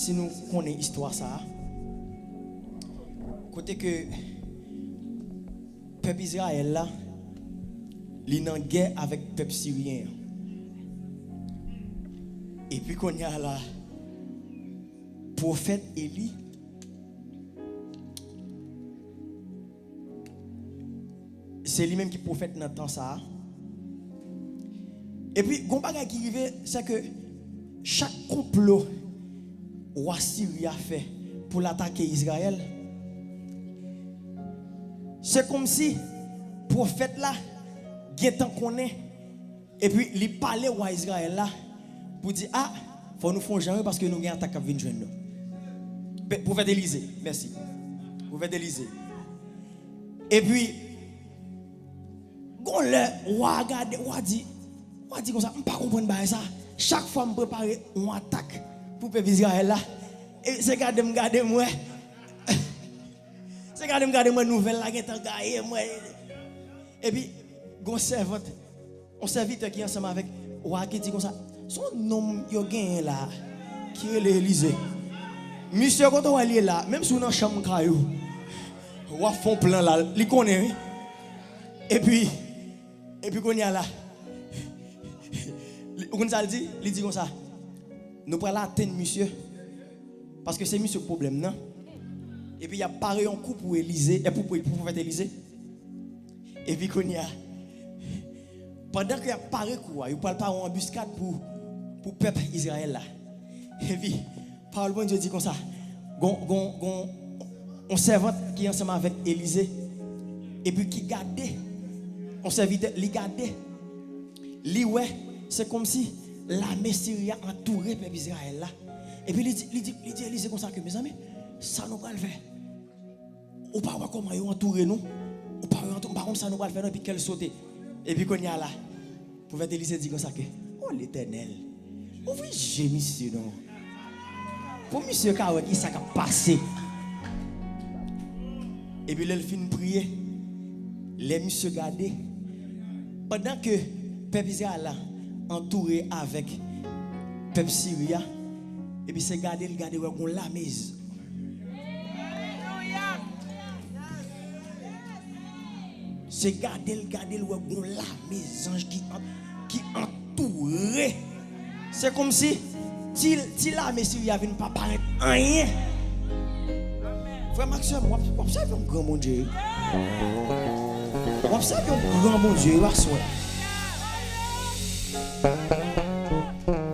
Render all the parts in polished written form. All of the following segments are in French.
si nous connaissons l'histoire ça, côté que peuple Israël là, il est en guerre avec le peuple syrien. Et puis qu'on y a là, prophète Élie, c'est lui-même qui prophète dans le temps ça. Et puis, ce qui arrive, c'est que chaque complot roi Syrie a fait pour l'attaquer Israël, c'est comme si le prophète là, Gétan connaît, et puis il parlait au roi Israël là, pour dire, ah, il faut nous faire jamais parce que nous avons une attaque à venir joindre nous. Prophète Élisée, merci. Prophète Élisée. Et puis, quand le roi regarde, roi dit comme ça, je ne peux pas comprendre ça. Chaque fois que je prépare une attaque pour le peuple Israël là, et c'est quand je regarde moi. C'est quand je regarde moi nouvelle là, et puis, on serviteur qui est ensemble avec roi qui dit comme ça, son nom yo gagne là, qui est l'Élysée. Monsieur, quand on est là, même si on est dans la chambre, on fait un plan là, il connaît. Et puis, quand on est là, il dit comme ça, nous prenons l'atteindre, monsieur, parce que c'est monsieur le problème, non? Et puis, il y a pareil un coup pour Élysée, et pour prophète Élysée. Et puis, quand on y a, pendant qu'il y a pareil coup, il parle pas en embuscade pour le peuple Israël là. Et puis, parole bon Dieu dit comme ça, on servante qui est ensemble avec Élisée, et puis qui gardait, on serviteur, il gardait, ouais, c'est comme si l'armée syrienne entourait le peuple Israël là. Et puis il dit Élisée comme ça que mes amis, ça nous va le faire. Ou pas comment ils ont entouré nous, ou pas contre ça nous va le faire, et puis qu'elle saute. Et puis qu'on y a là, pour faire Élisée dit comme ça que, oh l'Éternel, ouvrez j'ai monsieur non. Pour monsieur Kawe qui ça a passé. Et puis là, il finit de prier. Les monsieur gardés. Pendant que peuple Israël entouré avec peuple Syria, et puis c'est gardé, il garde on la mise. C'est garder on la mise qui entouré. C'est comme si la Syria vient pas paraître rien. Frère Maxime, vous observez un grand bon Dieu. Vous observez un grand bon Dieu.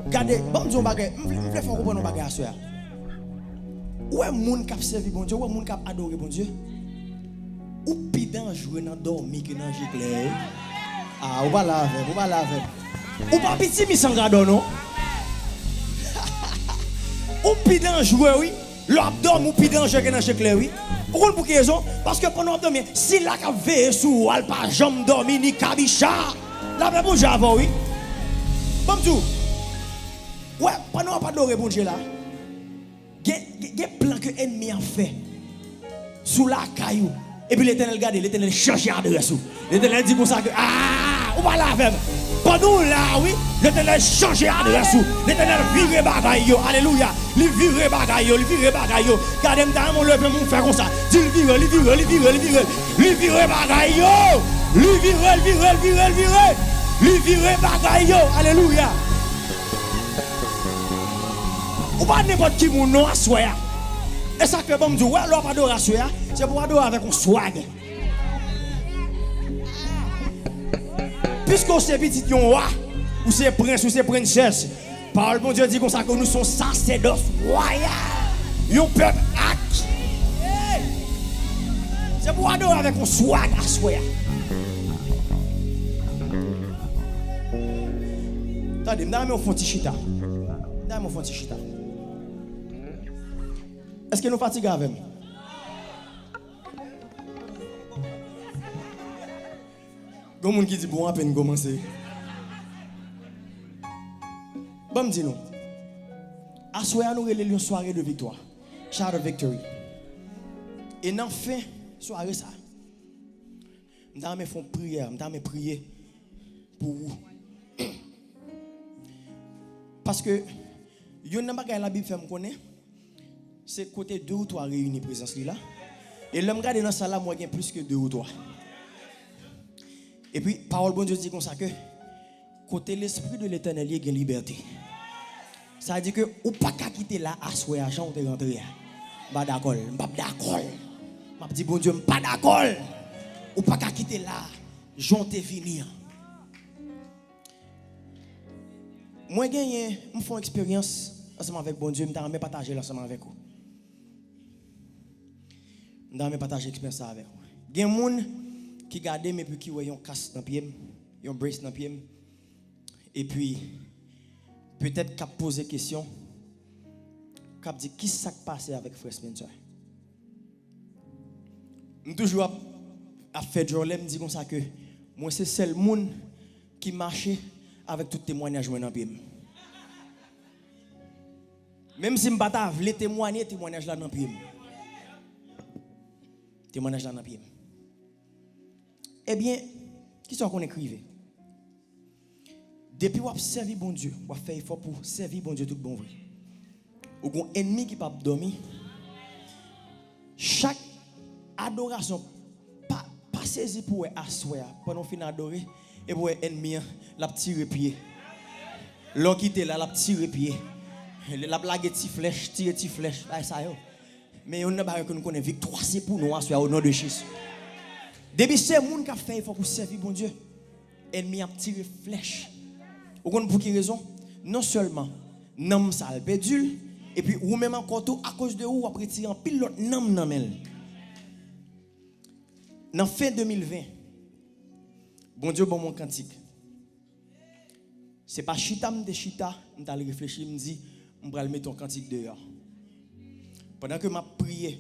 Regardez, bon Dieu, je vais faire comprendre un bagage à soi. Où est le monde qui a servi bon Dieu? Où est le monde qui a adoré bon Dieu? Ou plus dangereux dans dormir que dans gicler? Ah, ou pas laver. Ou pas petit misangado non? Ou plus dangereux oui? L'abdomen ou plus dangereux que dans gicler oui? Pourquoi pour quelle raison? Parce que pendant l'abdomen, si la cap veille sous, elle pas jamais dormir ni cabicha. La paix bon Dieu avant oui. Bon Dieu. Ouais, pendant pas adorer bon Dieu là. Des plans que l'ennemi a fait sous la caillou. Et puis l'Éternel regarde, l'Éternel change d'adresse. L'Éternel dit comme ça que ah, on va la faire. Pendant là, oui, l'Éternel change d'adresse. L'Éternel vire bagaille. Alléluia. Il vire bagaille. Regardez-moi, mon lever, mon faire comme ça. Dis il vire bagaille. Il vire bagaille. Alléluia. Ou pas n'importe qui mon nom à soi. Et ça fait bon me dire, ouais, l'on va adorer à soi. C'est pour adorer avec un swag. Puisqu'on s'est petit roi, ou c'est prince, ou c'est princesse, parole bon Dieu dit comme ça que nous sommes sacerdotes royaux. Yon peuple acte. C'est pour adorer avec un swag à soi. Attendez, je vais faire un petit chita. Est-ce que nous fatiguons avec nous? Il y a des gens qui disent bon, à peine commencer. Bon, dis-nous. À soir, nous avons une soirée de victoire. Shout of victory. Et dans fin soirée, ça. Nous avons fait une prière. Nous avons prié pour vous. Parce que, il y a un bagage la Bible fait me connaître. c'est côté 2 ou 3 réunis présence là. Et l'homme regarde dans ça là, moi, il y a plus que 2 ou 3. Et puis, parole bon Dieu dit comme ça que côté l'esprit de l'éternel, il y a une liberté. Ça veut dire que ou pas qu'à quitter là, à souhait, à Jean, ou rentrer. Pas d'accord, pas d'accord. M'a dit bon Dieu, pas d'accord. Ou pas qu'à quitter là, Jean te finir. Moi, je fais une expérience ensemble avec bon Dieu, je vais partager ensemble avec vous. Je vais partager l'expérience avec vous. Il y a des gens qui regardent mais puis qui voient un casse dans le pied, un brace dans le pied. Et puis, peut-être qu'ils posent des questions. Qu'ils disent, qui s'est passé avec Frère Spencer? Je toujours à faire du rôle, je dis comme ça que moi, c'est le seul monde qui marche avec tout témoignage dans le pied. Même si je ne veux témoigner, témoignage là dans le pied. Témoignage là dans le pied. Eh bien, qui sont qu'on écrivait? Depuis qu'on a servi bon Dieu, on a fait effort pour servir bon Dieu tout bon vrai. Ou qu'on ennemi qui pas dormir. Chaque adoration pas saisi pour asseoir pendant fin adorer et pour ennemi la tirer pied. L'on quitte là la tirer pied. La blague ti flèche, tirer ti flèche, ça yo. Mais on n'a pas que nous connaît victoire c'est pour nous asseoir au nom de Jésus. Depuis c'est monde qui a fait effort pour servir bon Dieu. Ennemi a tiré flèche. Vous comprenez pour quelle raison? Non seulement nam ça perdu et puis ou même encore tout à cause de ou après tirer en pile l'autre nam namel. Dans fin 2020 bon Dieu bon mon cantique. C'est pas chita de chita, m'ta réfléchir me dit on va mettre ton cantique dehors. Pendant que m'a prié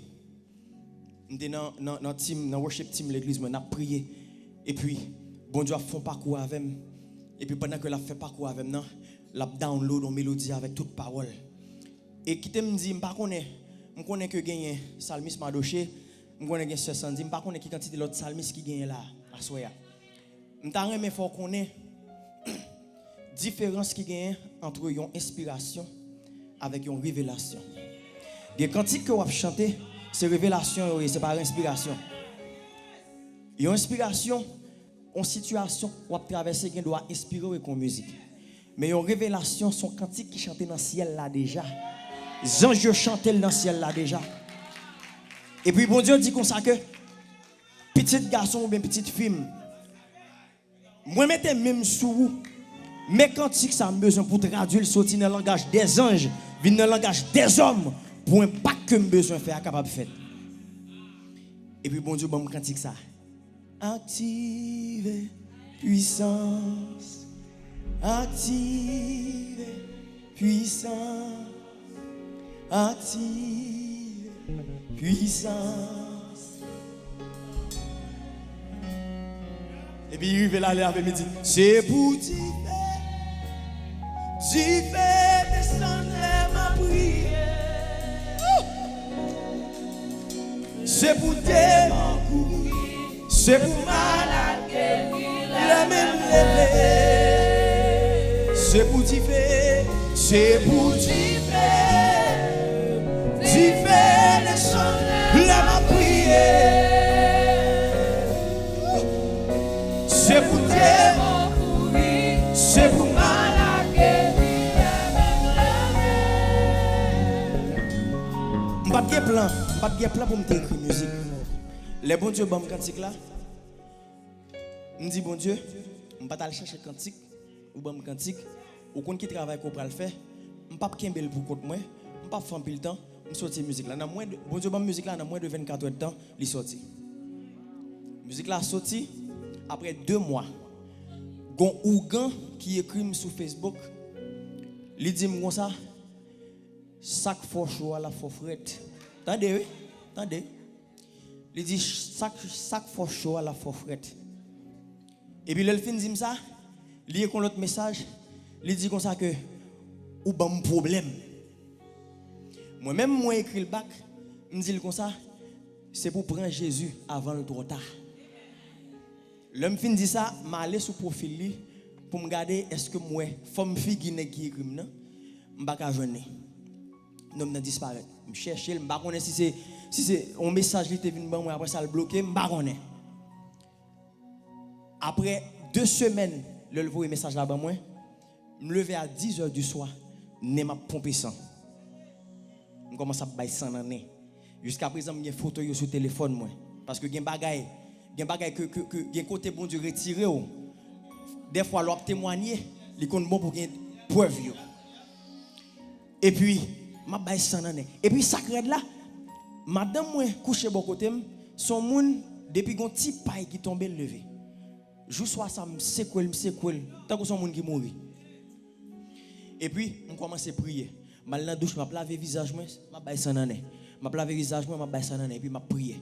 dans team dans worship team l'église m'a prié et puis bon Dieu a fait parcours avec moi. Et puis pendant que la fait parcours avec moi, la download une mélodie avec toute parole. Et qui te me dit, je connais que gagne Salmis Madoché, je connais que Sœur Sandy, je connais qui quantité l'autre Salmis qui gagne là à soya. Je t'arrête mais faut connaître différence qui gagne entre une inspiration avec une révélation. Les cantiques que vous chantez, c'est révélation et c'est pas inspiration. Une inspiration en situation où vous traversez qui doit inspirer avec une musique. Mais une révélation, son cantique qui chantait dans le ciel là déjà. Les anges chantaient dans le ciel là déjà. Et puis bon Dieu dit comme ça que petit garçon ou bien petite fille, moi mettez même sous vous, mes cantiques ça a besoin pour traduire sortir dans le langage des anges, venir dans le langage des hommes pour un pas que me besoin faire capable de faire. Et puis bon Dieu bon cantique ça. Active puissance, active puissance, active puissance. Et puis il arrive là avec me dit, c'est pour tu fais descendre ma prière, c'est pour tes c'est pour malade, la même lever. C'est pour t'y faire, c'est pour t'y faire les sons, la ma prière. C'est pour t'aimer, c'est pour malade, la même lever. Pas de plan pour me écrire musique. Les bons dieux, bon cantique là. Je dis bon Dieu, je ne vais pas aller chercher cantique ou bon cantique. Ou qu'on qui travaille qu'on va le faire. Je ne vais pas kembel pour contre moi. Je ne vais pas faire le temps. Je sortir musique là. Bon Dieu, bon musique là dans moins de 24 heures de temps, il sorti. Musique là sorti après 2 mois. Gon Ougan qui écrit sur Facebook. Il dit comme ça. Sac fort chaud à la fort frette. Attendez, oui? Attendez. Il dit sac fort chaud à la fort frette. Et puis, le fin dit ça, il y a l'autre message, il dit comme ça que, ou pas mon problème. Moi-même, moi, écrit le bac, je me dis comme ça, c'est pour prendre Jésus avant le trop tard. L'homme fin dit ça, je vais aller sur le profil pour me regarder, est-ce que moi, femme fille qui écrit, je ne vais pas jouer. non n'a disparaître. Je cherche, je ne sais pas si c'est un message qui était venu moi après ça le bloquer, je ne sais pas. Après 2 semaines, le lever message là-bas moi, me lever à 10h du soir, ne m'a pompé sang. Je commence à bailler sang dans nez. Jusqu'à présent, j'ai photo sur le téléphone moi parce que gen bagay que gen côté bon Dieu retiré. Des fois l'on témoigner, il compte bon pour gen preuve yo. Et puis m'a bailler sang dans nez. Et puis sacré là, madame moi couché bon côté, son monde depuis gon petit paille qui tombe levé. Jou soir ça me secoué tant que son monde qui mourit. Et puis on commence à prier. Mal dans douche, m'a lavé visage moi, m'a bailler sang dans nez. M'a lavé visage moi, m'a bailler sang dans nez et puis m'a prié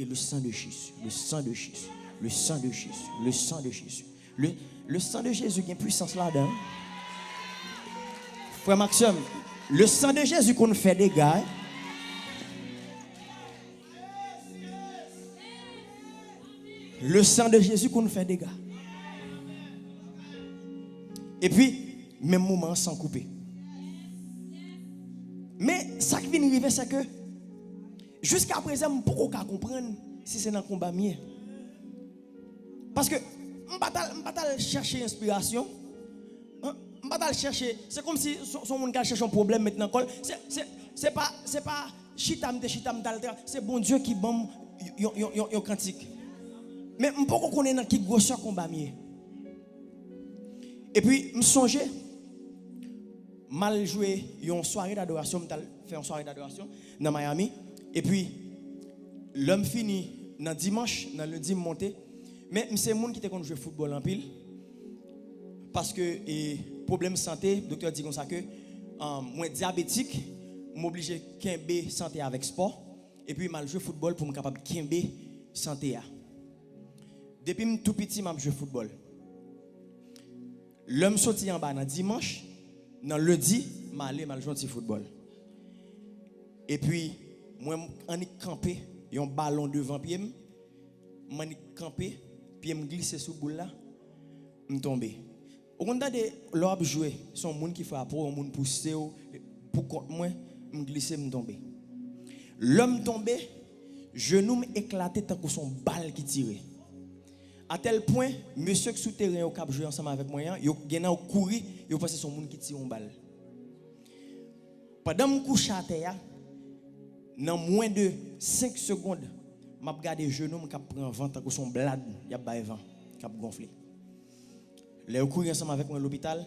le sang de Jésus, le sang de Jésus, le sang de Jésus, le sang de Jésus. Le sang de Jésus qui a une puissance là-dedans. Frère Maxime, le sang de Jésus qu'on fait des gars. Le sang de Jésus qu'on fait des gars. Et puis, même moment sans couper. Mais ça qui vient arriver, c'est que jusqu'à présent, je ne peux pas comprendre si c'est un combat mieux. Parce que je ne peux pas chercher inspiration. Je ne peux pas chercher. C'est comme si son monde cherche un problème maintenant. C'est pas chitam, c'est bon Dieu qui bombe un cantique. Mais je ne peux pas connaître qui gros combat mieux. Et puis, je songe, mal joué, une soirée d'adoration, je fait une soirée d'adoration dans Miami. Et puis, l'homme fini dans dimanche, dans le lundi monté. Mais c'est monde qui était contre jouer football en pile. Parce que, problème santé, le docteur dit comme ça que, moi diabétique, m'oblige à santé avec sport. Et puis, mal jouer football pour me capable de santé. Depuis tout petit, je joue football. L'homme sorti en bas dans dimanche, dans lundi, je joue football. Et puis, moi, je suis campé, il y a un ballon devant pied, je suis campé, puis je glisse sous boule là, je suis tombé. Au contraire de l'homme jouer, son monde qui fait pour un monde pousser pour contre moi, je glisse, je tombé. L'homme tombé, genou m'éclaté tant que son balle qui tirait. À tel point, monsieur qui souterrain au cap jouer ensemble avec moi, il a couru, il a passé son monde qui tire une balle. Pendant que je couche à terre, dans moins de 5 secondes, je regarde les genoux, je prends vent, tant que son blade, il y a un vent, qui a gonflé. Là, je cours ensemble avec moi à l'hôpital.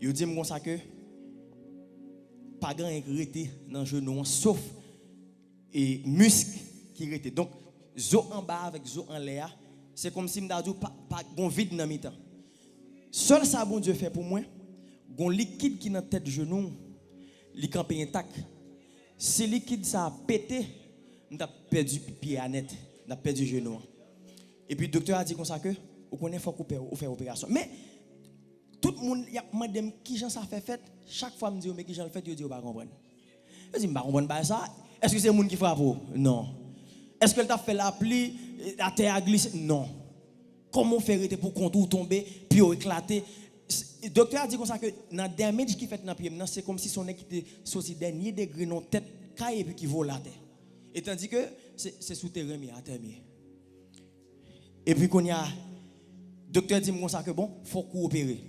Il dit comme ça que pas grand été dans le genou, sauf et muscle qui était. Donc, zo en bas avec zo en l'air, c'est comme si m'dadou pas gon vide dans mi temps. Seul ça bon Dieu fait pour moi, gon liquide qui dans tête genou, li campé intact. Si liquide ça a pété, m'ta perdu pied à net, n'a perdu genou. Et puis le docteur a dit comme ça que on connaît faut couper ou faire opération. Mais tout le monde y a demandé qui gens ça fait chaque fois me dit mais qui gens le fait, je dis pas comprendre. Je dis pas comprendre pas ça. Est-ce que c'est le monde qui frappe? Non. Est-ce qu'elle t'a fait la pluie, la terre a glissé? Non. Comment faire pour contour tomber, puis éclater? Le docteur a dit comme ça que dans le damage qui fait dans le pied, c'est comme si son nez qui était sorti dernier degré dans la tête, et puis qui vole la terre. Et tandis que c'est souterrain, à terre. Et puis quand il y a, le docteur dit comme ça que bon, il faut coopérer.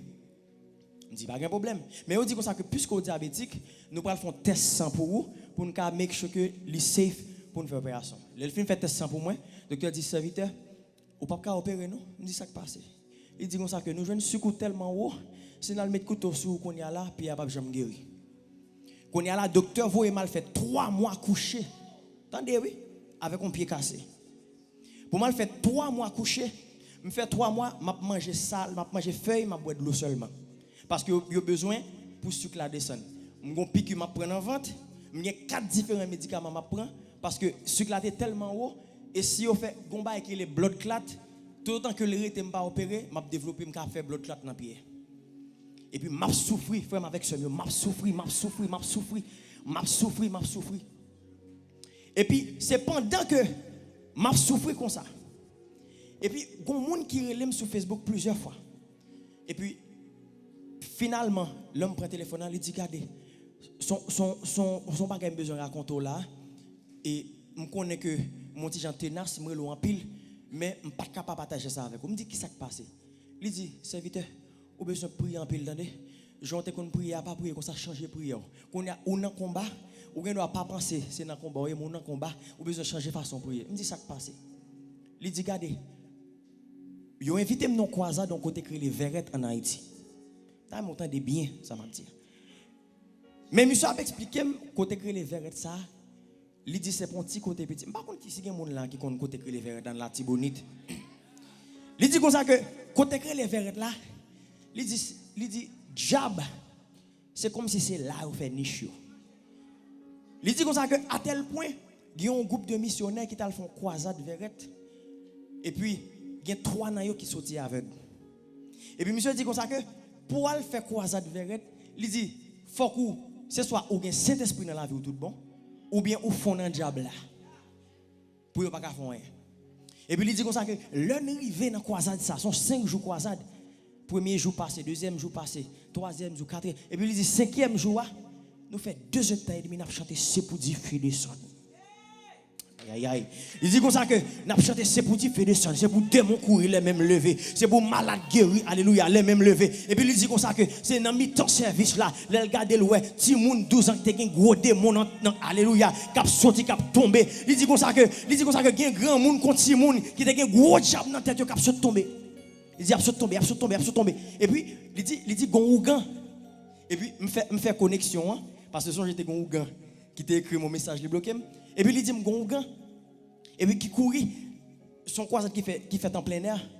Je dis pas de problème. Mais on dit comme ça que puisque vous êtes diabétique, nous allons faire un test sang pour vous, pour nous make sure que c'est safe pour nous faire opération. Le film fait test sang pour moi. Le docteur dit serviteur, ou pas qu'à opérer non? Je dis ça qui passe. Il dit comme ça que nous jeunes succour tellement haut, c'est dans le mettre couteau sur qu'on y a là puis il y a pas jamais guéri. Qu'on y a là docteur voyez mal fait 3 mois couché. Attendez oui, avec un pied cassé. Pour moi fait 3 mois couché, me fait 3 mois, m'a manger sale, m'a manger feuille, m'a boire de l'eau seulement. Parce que y a besoin pour sucre la descendre. M'gon piqûre m'a prendre en vente, m'y a 4 différents médicaments m'a prendre parce que sucre la est tellement haut et si on fait combat avec les blood clot, tout autant que le rythme m'a pas opéré, m'a développé m'a faire blood clot dans pied. Et puis m'a souffri frère avec ce m'a souffri. Et puis c'est pendant que m'a souffri comme ça. Et puis gon monde qui relève sur Facebook plusieurs fois. Et puis finalement, l'homme prend le téléphone, il dit, regardez, son bagage besoin de raconter là. Et je connais que mon petit Jean tenace, moi, en pile, mais je ne suis pas capable de partager ça avec vous. Je me dis, qui s'est passé? Il dit, serviteur, vous avez besoin de prier en pile, attendez. Jean te qu'on prie, pas prier, qu'on ça changer prière. Qu'on a un combat, ou qu'on ne doit pas penser, c'est dans le combat, ou dans combat, ou besoin de changer façon de prier. Je me dis, ça qui passé. Il dit, regardez, ils ont invité mon croisade donc côté créé les verrettes en Haïti. Ça m'a entendu bien, ça m'a dit. Mais monsieur a expliqué côté créé les verrettes ça. Il dit c'est pour un petit côté petit. Par contre, si il y a des gens là qui connaissent côté créé les verrettes dans la Tibonite. Il dit comme ça que côté créé les verrettes là, il dit diable, c'est comme si c'est là où fait niche. Il dit comme ça que à tel point, il y a un groupe de missionnaires qui font croisade verrette. Et puis il y a 3 naïos qui sortent aveugles. Et puis monsieur dit comme ça que pour aller faire croisade verrette, il dit faut que ce soit ou bien Saint-Esprit dans la vie ou tout bon, ou bien ou fond dans diable là. Pour ne pas faire rien. Et puis il dit comme ça que l'heure arrivé dans croisade ça, sont 5 jours croisade. Premier jour passé, deuxième jour passé, troisième jour, quatrième. Et puis il dit 5e jour, nous faisons 2 heures et demie, nous chanter c'est pour dire feu de son. Aïe aïe. Il dit comme ça que nous chanter c'est pour dire feu de son, c'est pour démon courir les mêmes lever, c'est pour malade guérir, alléluia, les mêmes lever. Et puis il dit comme ça que c'est dans mi-temps service là, les regarder le ouais, petit monde 12 ans qui a un gros démon alléluia, qui a sorti, qui a tombé. Il dit comme ça que il y a un grand monde contre petit monde qui a un gros diable dans tête qui a tombé. Il dit absolument tomber. Et puis il dit Gonougan. Et puis me fait connexion hein, parce que son j'étais Gonougan qui t'a écrit mon message il bloqué. Et puis il dit Gonougan. Et puis qui courit son croisade qui fait en plein air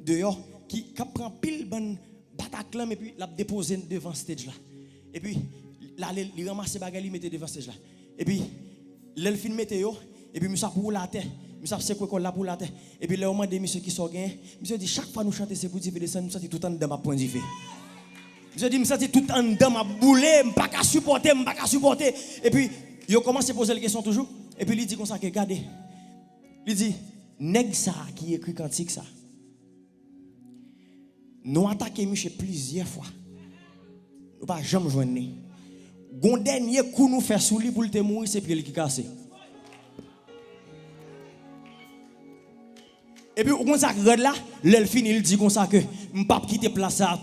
dehors qui prend pile bonne bataclan et puis l'a déposé devant stage là. Et puis là il ramasse bagage il mettait devant stage là. Et puis l'elle film météo et puis monsieur pour la terre. Monsieur c'est quoi là pour la terre. Et puis là au moment des monsieur qui sont gain, monsieur dit chaque fois nous chanter c'est pour dire descendre, nous senti tout en dedans ma point d'effet. Monsieur dit me senti tout en dedans ma boulé, me pas qu'à supporter. Et puis il commence à poser les questions toujours et puis il dit comme ça que regardez. Il dit nèg ça qui écrit cantique ça. Nous attaquer monsieur plusieurs fois. Nous pas jamais joindre. Gon dernier coup nous fait sous lui pour le mourir c'est puis il qui cassé. Et puis, on ça là, l'elle finit, il dit comme ça que je ne peux pas quitter place ça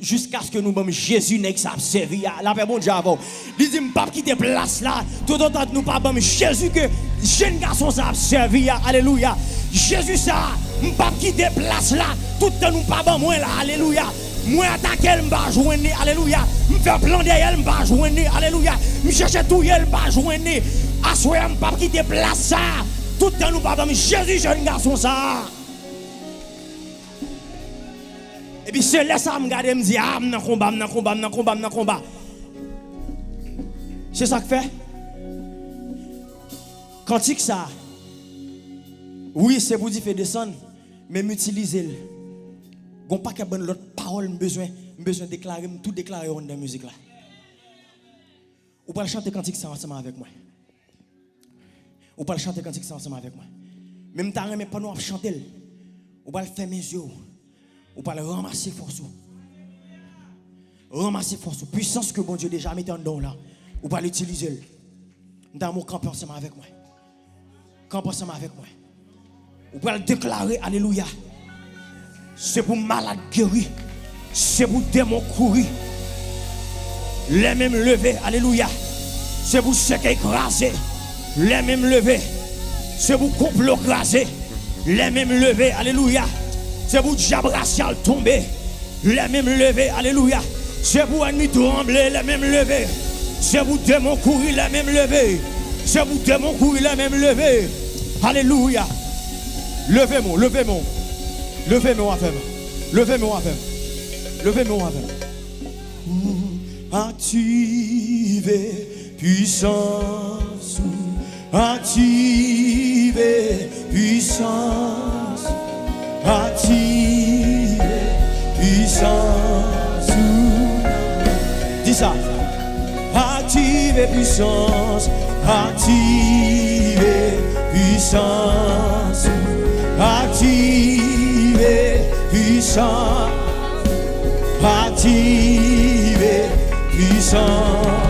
jusqu'à ce que nous avons Jésus n'est pas servi. La paix bon Dieu avant. Il dit je ne peux pas quitter place là, tout autant que nous pas Jésus que jeune garçon ça servi. Alléluia. Jésus ça, je ne peux pas quitter place là, tout le temps nous pas moi là. Alléluia. Moi attaquer elle m'pa joindre. Alléluia. Me faire plan derrière elle m'pa joindre. Alléluia. Me chercher tout elle m'pa joindre. Assoyer m'pa quitter place ça. Tout le temps nous parlons Jésus, jeune garçon ça. Et puis c'est là ça me garde me dit ah m'nan combat. C'est ça que fait. Cantique ça. Oui, c'est pour dire faire descendre, mais m'utiliser. Gon pas que bonne l'autre parole besoin déclarer tout déclarer dans la musique là. Ou pas chanter cantique ça ensemble avec moi. Ou pas chanter cantique ça ensemble avec moi. Même temps mais pas nous chanter. Ou pas faire mes yeux. Ou pas ramasser force. Ramasser force, puissance que bon Dieu déjà mis en don là. Ou pas l'utiliser. Dans mon camp ensemble avec moi. Camp ensemble avec moi. Ou pas le déclarer alléluia. C'est pour malade guéri. C'est pour démon courir. Les mêmes levés alléluia. C'est pour ceux qui écrasés. Les mêmes levés, c'est pour complot crasé. Les mêmes levés, alléluia. C'est pour diable racial tomber. Les mêmes levés, alléluia. C'est pour ennemi trembler. Les mêmes levés. C'est pour démon courir. Les mêmes levés. C'est pour démon courir. Les mêmes levés. Alléluia. Levez-moi activez puissance. Activez puissance. Dis ça. Activez puissance. Activez puissance. Activez puissance. Activez puissance.